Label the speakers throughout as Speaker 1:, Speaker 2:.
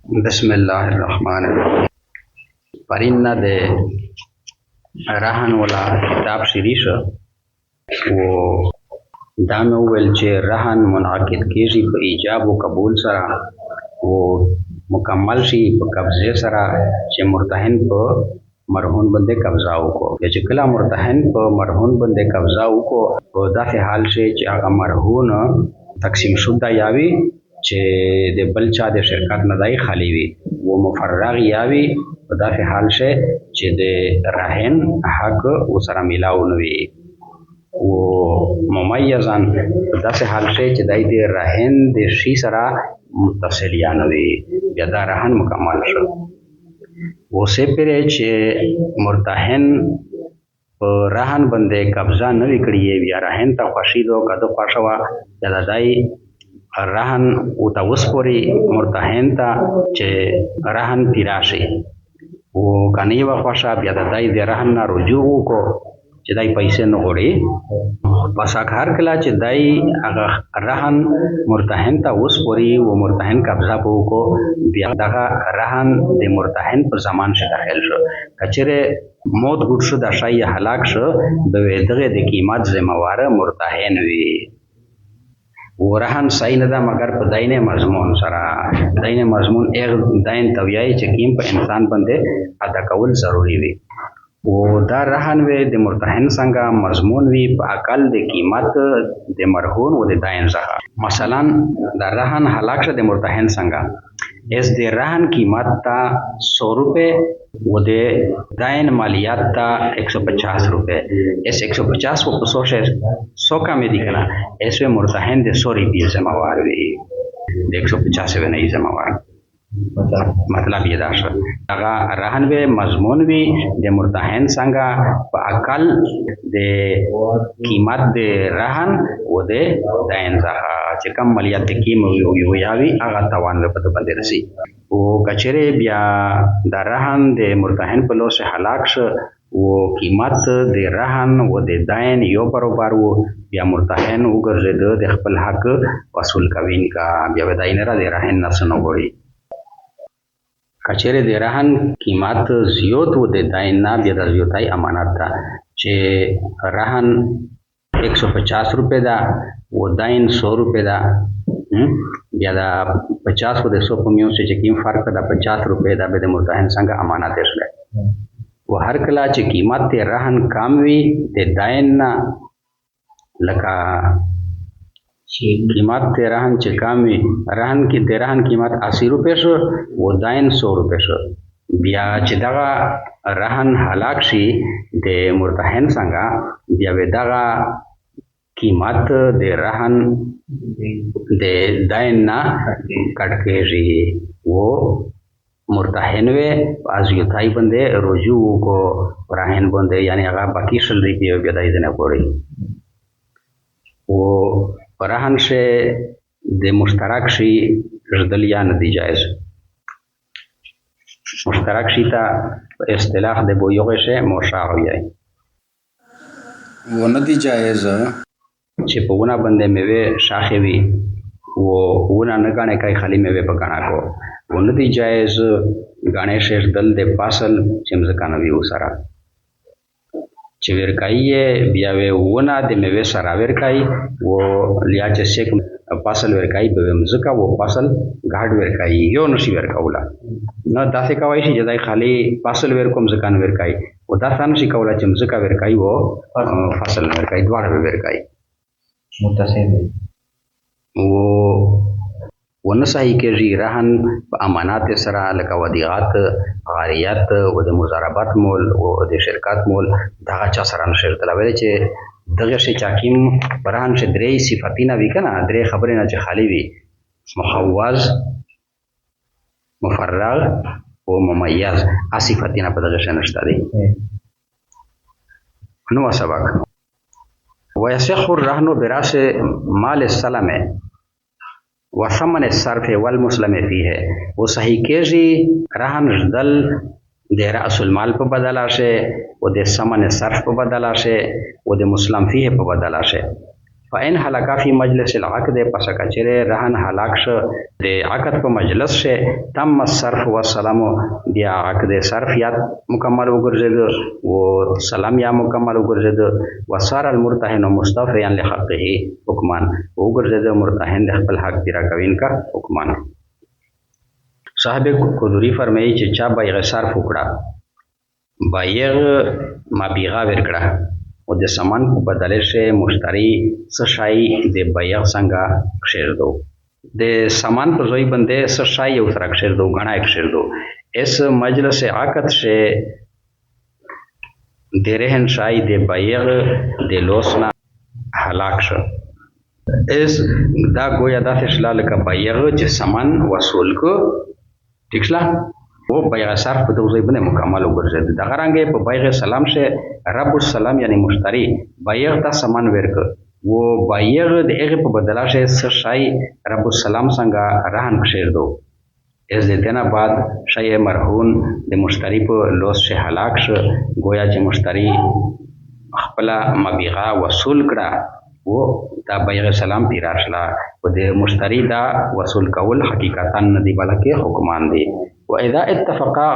Speaker 1: بسم الله الرحمن الرحیم. پرینه د رهن ولا کتاب شری شو و دا مې وویل چې رهن منعقد کیږي په ایجاب او قبول سره او مکمل شي په قبضه سره چې مرتهن په مرهون باندې قبضه وکړو. چې کله مرتهن په مرهون باندې قبضه وکړو په داسې حال شي چې هغه مرهون تقسیم شده یاوي چې د بل چا د شرکت نه ځای خالی وي و مفرغ یاوي په داسې حال شي چې د رهن حق ورسره میلاو نه وي و ممیزا په داسې حال شي چې دای د رهن د شي سره متصل یا نه وي بیا دا رهن مکمل شو. اوسې پرې چې مرتهن په رهن باندې قبضه نه وي کړې بیا رهن ته خوښي دو کده خوښه وه بیا د دای رهن او ته وسپوري مرتهن ته چې رهن پیرا شي او کنه یې خوښه بیا د دای د رهن نه رجوع وکړو چې دای پیسې نه غواړي. پس هر کله چې دای هغه رهن مرتهن ته وسپوري او مرتهن قبضه وکړو بیا دغه رهن د مرتهن په زمان شي داخل شو. کچره موت ګډ شو د شای هلاک شو د دغه د قیمت ذمہوار مرتهن وي و رهن صحیح نه ده مگر په داینه مضمون سره. داینه مضمون ایغ داین تویای چې کیم په انسان باندې ادا کول ضروری وي و دا رهن وی د مرتهن څنګه مضمون وي په اقل د قیمت د مرهون و د داین څخه. مثلا دا رهن هلاک شه د مرتهن څنګه اس د رهن قیمت تا 100 روپے و د داین مالیات تا 150 روپے. اس 150 کو 100 کا میں دکھنا اس میں مرتهن د 100 روپے ذمہ وار وي د 150 و نه ذمہ وار. مطلب یہ دا شو هغه رهن به مضمون وي د مرتهن څنګه په اقل د قیمت د رهن و د داین څخه چې کم مالیات کې مو یو یاوي هغه توان په باندې رسي او کچره بیا د رهن د مرتهن په لور سره هلاک شو او قیمت د رهن و د داین یو برابر وو بیا مرتهن وګرځید د خپل حق وصول کوین کا بیا داین را د رهن نسنو غوړي. کچره د رهن قیمت زیات و د داین نه بیا د زیاتای امانت ده چې رهن 150 روپے دا و داین 100 روپے دا بیا دا 50 و د 100 په میو چې کیم فرق دا 50 روپے دا به د مرتهن څنګه امانت شله و هر کله چې قیمت ته رهن کم وي د داین نه لکه قیمت ته رهن چې کم وي رهن کې د رهن قیمت 80 روپے شو و داین 100 روپے شو بیا چې دغه رهن هلاک شي د مرتهن څنګه بیا به دغه قیمت د رهن د داین نه کټ کېږي و مرتهن وی ازیتای باندې رجوع کو رهن باندې یعنی هغه باقی شل دی بیا دای نه کوړي و رهن شه د مشترک شي ردل یا نه دی جایز. مشترک شي ته اصطلاح د بویغه شه مشاع وي و نه دی جایز چې په ونه باندې میوه شاخه وي و ونه نه غاڼه کوي خالی میوه په غاڼه کو و نه دی جایز غاڼه شه دل د پاسل چې مزکانه وي وسره چې ورکایي بیا ونه د میوه سره ورکایي و لیا چې شیک پاسل ورکایي به مزکا و پاسل غاډ ورکایي یو نشي ورکولا نه داسې کوي چې جدای خالی پاسل ورکوم ځکان ورکایي و دا څنګه شي کولا چې مزکا ورکایي و فصل ورکایي دواړه ورکایي متصل و ونه صحیح کېږي رهن په امانات سره لکه ودیعات غاریات و د مضاربات مول او د شرکت مول دغه چا سره نشي تلوي چې دغه شي چاکیم برهن شه درې صفاتینه وی کنه درې خبرې نه چې خالی وي محوز مفرغ او ممیز صفاتینه په دغه شي نشته دي. نو سبق ويصح الرهن براس مال السلم وثمن الصرف والمسلم فيه و صحیح کېږي رهن دل د رأس المال په بدل شه او د ثمن صرف په بدل شه او د مسلم فيه په بدل شه فإن هلکا فی مجلس العقد پس کچره رهن هلاک شو د عقد په مجلس شه تم الصرف والسلام بیا عقد صرف یا مکمل وګرځید او سلام یا مکمل وګرځید وصار المرتهن مستوفيا لحقه حکمان وګرځید مرتهن د خپل حق پیرا کوین کا حکمان. صاحب قدوری فرمایي چې چا بایغ صرف وکړه بایغ مبیغه ورکړه او د سامان په بدله شه مشتری څه شای د بایغ څنګه کښېږدو د سامان په ځای باندې څه شای یو سره کښېږدو غنا کښېږدو اس مجلس عقد شه د رهن شای د بایغ د لوسنا هلاک شه اس دا گویا دا فشلا لکه بایغ چې سامان وصول کو ٹھیک شلا وہ بایغ صرف په دغه ځای باندې مکمل وګرځید دغه رنګ په بایغ سلام شه رب السلام یعنی مشتری بایغ ته سامان ورک وہ بایغ د هغه په بدلا شه څه شای رب السلام څنګه رهن کښېږدو اس د دینه بعد شای مرهون د مشتری په لوس شه هلاک شه گویا چې مشتری خپل مبیغه وصول کړه و دا بایغ سلام پیرار شلا و د مشتری دا وصول کول حقیقتا ندی بلکې حکمان دی و اذا اتفقا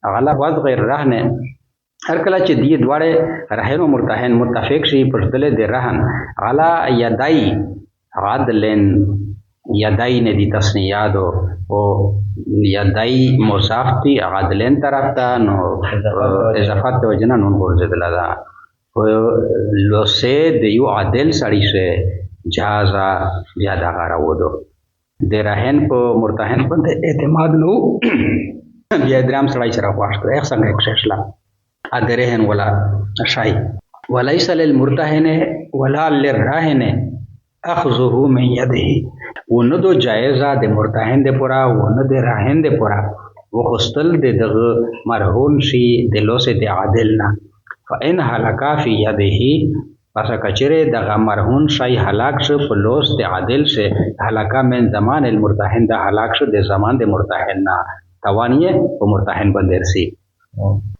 Speaker 1: على وضع الرهن هر کله چې دی دواړه رهن او مرتهن متفق شي پر دله د رهن على یدای عدلن یدای نه دي تسنیاد او یدای مضاف دي عدلن طرف ته نو اضافت وجنه نون ورزدل دا لوسه د یو عادل سړی شه جهازا بیا دا غراودو د رهن په مرتهن باندې اعتماد نو بیا درام سړی سره واش کړ یک څنګه کښلا ا درهن ولا شای وليس للمرتهن ولا للراهن اخذه من يده ونه دو جایزه د مرتهن د پورا ونه د راهن د پورا وخستل د دغه مرهون شي د لوسه د عادل نه فإن هلکا فی یده پس کچره دغه مرهون شای هلاک شو په لوس د عادل سے هلکا من زمان المرتهن د هلاک شو د زمان د مرتهن نه توانیه په مرتهن باندې رسی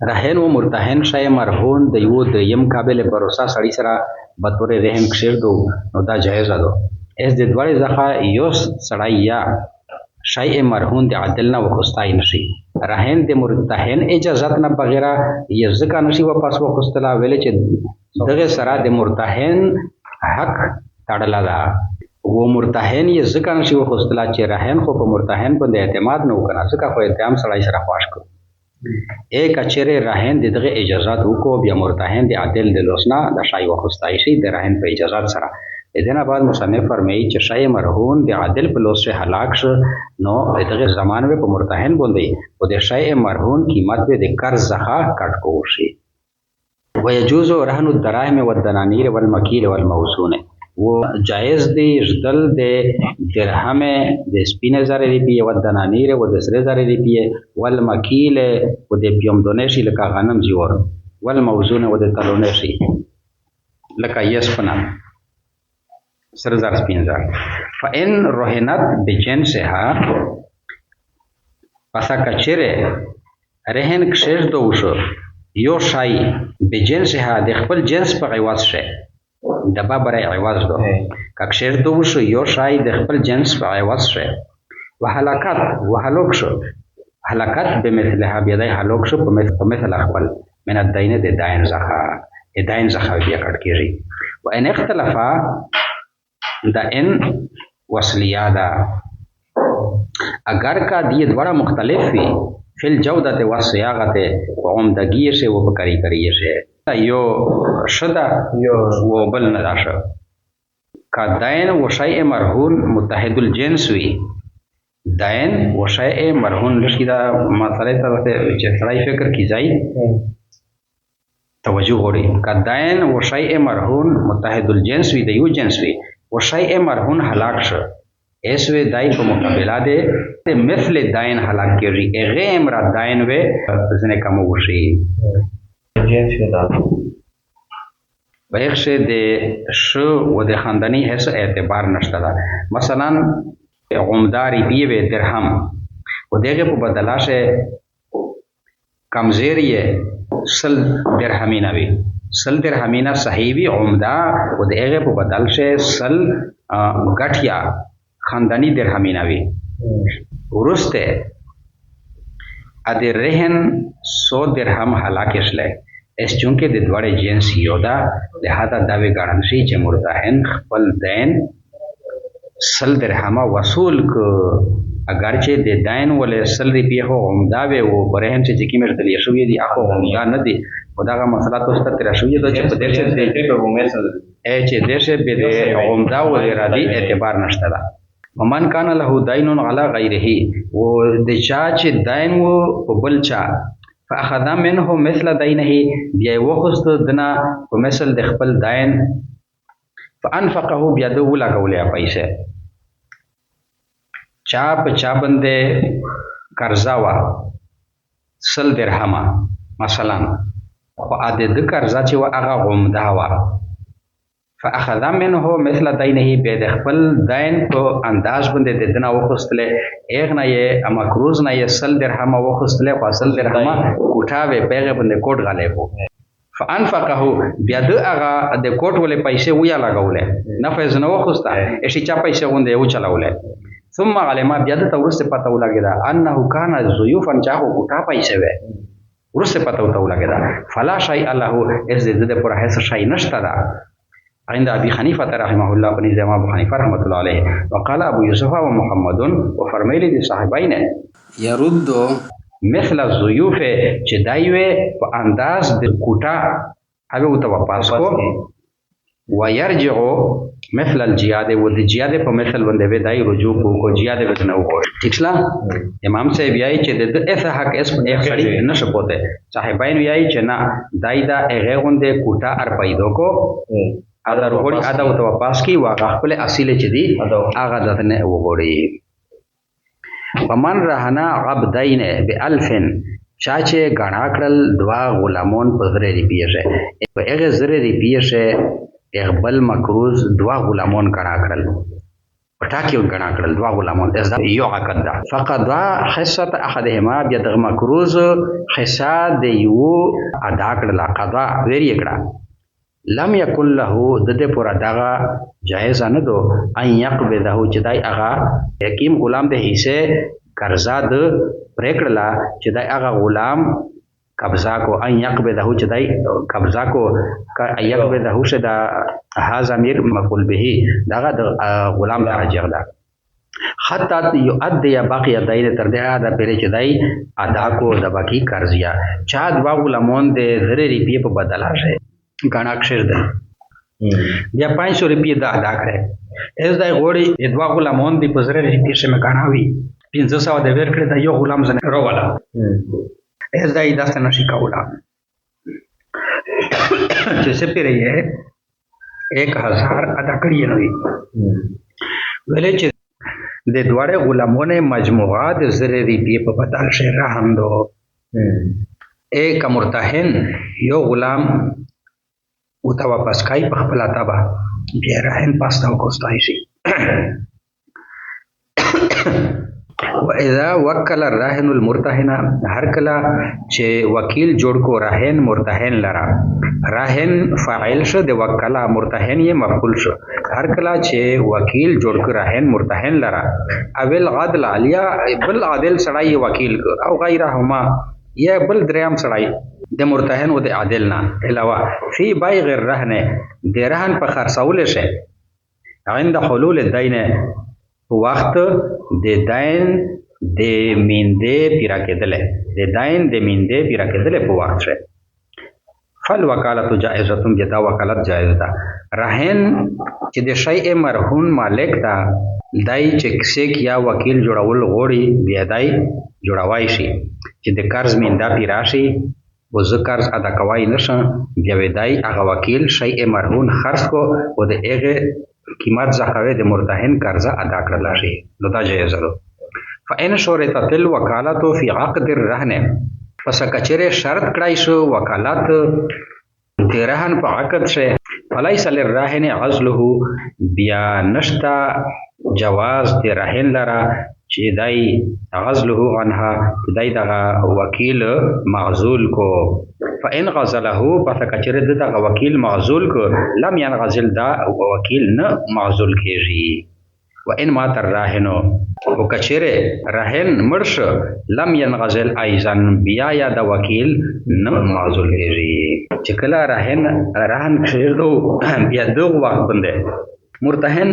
Speaker 1: رهن و مرتهن شای مرهون د یو د یم قابل بروسا سړی سره بطور رهن کښېږدو نو دا جایز ده اس د دوړې ځخه یو سړی یا شای مرهون د عادل نه وخستای نشي رهن د مرتهن اجازت نه بغیر یې ځکه نشي واپس وخستلا ویل چې دغه سره د مرتهن حق تړلا ده و مرتهن یې ځکه نشي وخستلا چې رهن خو په مرتهن باندې اعتماد نه وکړي ځکه خو اتهام سړی سره خواش کړ ایک اچره رهن دغه اجازت وکړو بیا مرتهن د عادل د لوسنا د شای وخستای شي د رهن په اجازت سره اذن بعد مصنف فرمایي چې شای مرهون د عادل په لوس شه هلاک شو نو دغه زمانه په مرتهن باندې او د شای مرهون قیمت به د قرض ځخه کټ کو شي ويجوز رهن الدراهم والدنانير والمكيل والموزون و جائز دی ژدل د درهم د سپینه زره روپیه و دنانیر و د سره زره روپیه والمکیل و د پیومدونشي لکه غنم جوړ والموزون و د تلونشي لکه یسپنا سره زر سپین زر فإن رهنت بجنسها پسا کچره رهن کښېږدو شو یو شای بجنسها د خپل جنس په عوض شه دبا برای عوض دو ککشیر دو شو یو شای د خپل جنس په عوض شه وهلاکت وهلوک شو هلاکت به مثلها بیدای هلوک شو په مثل خپل من الدین د داین زخه داین زخه بیا کټ کیږي و ان اختلافا د ان وصلیه دا اگر کا دی دوړه مختلف وي فل جودت و صیاغت و عمدگی سے و بکری کریه سے یو شدا و بل نداشه کا دین و شیء مرهون متحد الجنس وی دین و شیء مرهون لشکی دا مسئله ته چې سړی فکر کی ځای توجه غوړي کا دین و شیء مرهون متحد الجنس وی د یو جنس وی و شیء مرهون هلاک شو اس وی دای په مقابله ده مثل داین هلاک کیږي هغه امر داین و ځنه کوم وشي جنس ودا وایښه د شو و د خاندانی هیڅ اعتبار نشته ده مثلا عمداری بیوه درهم و دغه په بدلاشه کمزیریه سل درهمی نوی سل درهمینا صحیح وي عمده او د هغې په بدل شی سل ګټیا خانداني درهمینا وي. وروسته ا د رهن 100 درهم هلاک شلی اس چونکه د دواړه جنس یو ده لهدا دا وی ګڼل شي چې مرتهن خپل دین سل درهمه وصول ک اگر چې د دین ولې سل روپیه هو عمده وي او برهن چې کی مرتلی شوې دي اخو عمده نه دي خداغه مسله تاسو ته شوې ده چې په دې چې په مثال چې دیشه به د عمده او ارادي اعتبار نشته ده. ومن کان له دین علی غیره و د چا چې دین و په بل چا فاخذ منه مثل دینه بیا وخست دنا په مثل د خپل دین فانفقه بیا د ولا کولیا پیسې چا په چا باندې قرضا وا سل درهمه مثلا خو ا د قرضا چې وا هغه عمده وا فاخذ منه مثل دینه به د خپل دین په انداز باندې د دنا وخستله اغه یې مکروز نه یې سل درهمه وخستله خو سل درهمه کوټاوي پیغه باندې کوټ غالې فانفقه بیا د هغه د کوټ ولې پیسې ویا لګولې نفذ نه وخسته اشي چا پیسې غونډه یو چلاولې ثم علما بیا د تورسته پته ولګیدا انه کان ضیوفا چاغو کوټا پیسې وې ورسته پته ولګیدا فلا شیء الله از د پر هیڅ شی نشته دا عند ابي حنيفه رحمه الله بن زمان ابو حنيفه رحمه الله عليه وقال ابو يوسف ومحمد وفرميل دي صاحبين يرد مثل الضيوف چې دایوي په انداز د کوټا هغه او ته واپس کو ويرجع مثل الجياد و د جیاد په مثل باندې دای رجوع کو جیاد ودنه وګور ٹھیک شلا امام صاحب یای چې د ایسه حق اس په ایک سړی نشه پوته صاحبین یای چې نه دای دا هغه غونډه کوټا ار پیدو کو ادا وګوري ادا او ته واپس کی واغه خپل اصل چې دی هغه دته وګوري. ومن رهنا عبدین ب1000 چاچه غنا کړل دوا غلامون په زره ریپیشه په هغه زره ریپیشه اقبل مکروز دوا غلامون غنا کړل پټاکیو غنا کړل دوا غلامون از یو عقد ده فقط حصه احدهما بیا د مکروز حصہ د یو ادا کړل قضا ویری کړه لم یکن له د دې پر دغه جایز نه دو ان یقبضه چې دای هغه حکیم غلام د حصے قرضا د پریکړلا چې دای هغه غلام قبضا کو ان یقبضه چې دای قبضا کو یقبضه شدا هاذا امیر مقبول به دغه د غلام راجع ده حتی یؤدی باقی دین تر دې دا پرې چې دای ادا کو د باقی قرضیا چا دوا غلامون د زری ریپی په بدل راشه غانا اکشر ده بیا 500 روپیه دا ادا کړي اس دای غوړي ادوا غلامون دی پزره ریپی شه مکانه وی 500 د ور کړی دا یو غلام زنه رووالا اس دای داسته نشي کولا چې څه پیری 1000 ادا کړی نو ویلې چې د دواړه غلامونه مجموعه د زره ریپی په بدل شه رحم دو ایک مرتهن یو غلام او تا واپس کای په خپل تابع بیا راهن پاستا کوستای شي واذا وکل الراهن المرتهن هر کلا چې وکیل جوړ کو راهن مرتهن لرا راهن فاعل شو د وکلا مرتهن یې مفعول شو هر کلا چې وکیل جوړ کو راهن مرتهن لرا اول عدل علیا بل عادل سړی وکیل او غیرهما یا بل دریم سړی د مرتهن او د عادل نه علاوه فی بایغ الرهن د رهن په خرڅول شي عند حلول الدین وخت د دین د مینده پیرا کېدل د دین د مینده پیرا کېدل په وخت شي فل وکالت جائزه بیا وکالت جائز ده رهن چې د شیء مرهون مالک دا دای چې څوک یا وکیل جوړول غوړي بیا دای جوړوای شي چې د قرض مینده پیرا شي و زه قرض ادا کوای نشم بیا ودای هغه وکیل شیء مرهون خرڅ کو او د هغه قیمت زخوي د مرتهن قرض ادا کړل شي نو دا جایز ده. فإن شرطت الوکالت فی عقد الرهن پس کچره شرط کړای شو وکالت د رهن په عقد شه فلیس للراهن عزله بیا نشتا جواز د رهن لرا چې دای غزله عنها دای دغه وکیل معزول کو فإن غزله پس کچره دغه وکیل معزول کو لم ينغزل دا وکیل نه معزول کیږي وإن مات الراهن وکچره راهن مرش لم ينغزل ايضا بیا یا د وکیل نه معزول کیږي چې کله راهن کښېږدو بیا دغه وخت باندې مرتهن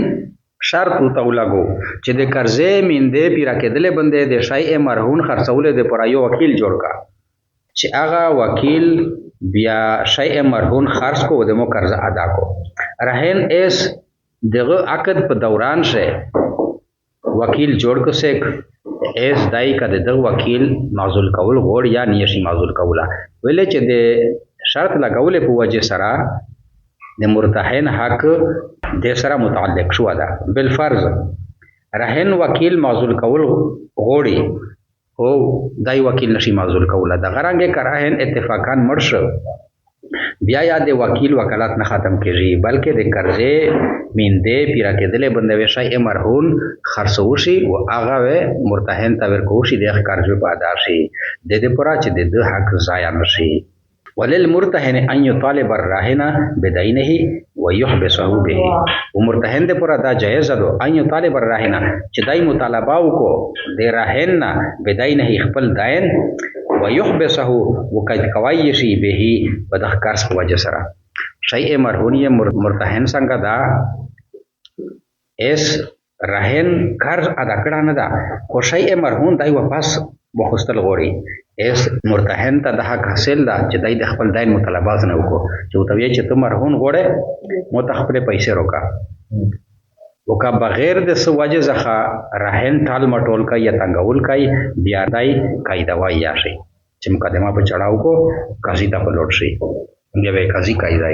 Speaker 1: شرط ورته ولګو چې د قرضې میندې پیرا کېدلې باندې د شیء مرهون خرڅولې د پر یو وکیل جوړ کا چې هغه وکیل بیا شیء مرهون خرڅ کو د مو قرض ادا کو راهن اس دغه عقد په دوران شه وکیل جوړ کو سیک اس دای کده د وکیل معزول کول غوړ یا نیشي معزول کولا ویلې چې د شرط لګولې په وجه سره د مرتهن حق د سره متعلق شو ده بالفرض رهن وکیل معزول کول غوړي او دای وکیل نشي معزول کولا د غرانګه کراهن اتفاقان مرشه بیا یا د وکیل وکالت نه ختم کیږي بلکې د قرضې میندې پیرا کېدلې بندوي شای مرهون خرڅوشي او هغه مرتهن ته ورکوشي د قرض په ادا شي د دې پورا چې د حق ضایع نشي وللمرتهن ان يطالب الراهن بدينه ويحبسه به ومرتهن د پورا دا جایز ده ان يطالب الراهن چې دای مطالبه وکړو د راهن بدينه خپل داین ويحبسه وکد کوي شي به په د قرض په وجه سره شیء مرهونی مرتهن څنګه دا اس راهن قرض ادا کړه نه دا خو شیء مرهون دای واپس بخستل غوړي اس مرتهن ته د حق حاصل ده چې دای د خپل دین مطالبات نه وکړو چې توی چې ته مرهون غوړې مو ته خپل پیسې روکا وکا بغیر د سو وجه ځخه راهن ټال مټول کوي یا تنګول کوي بیا دای قاعده وایي شي چې مقدمه په چړاو کو قاضي ته په لوټ شي بیا به قاضي قاعده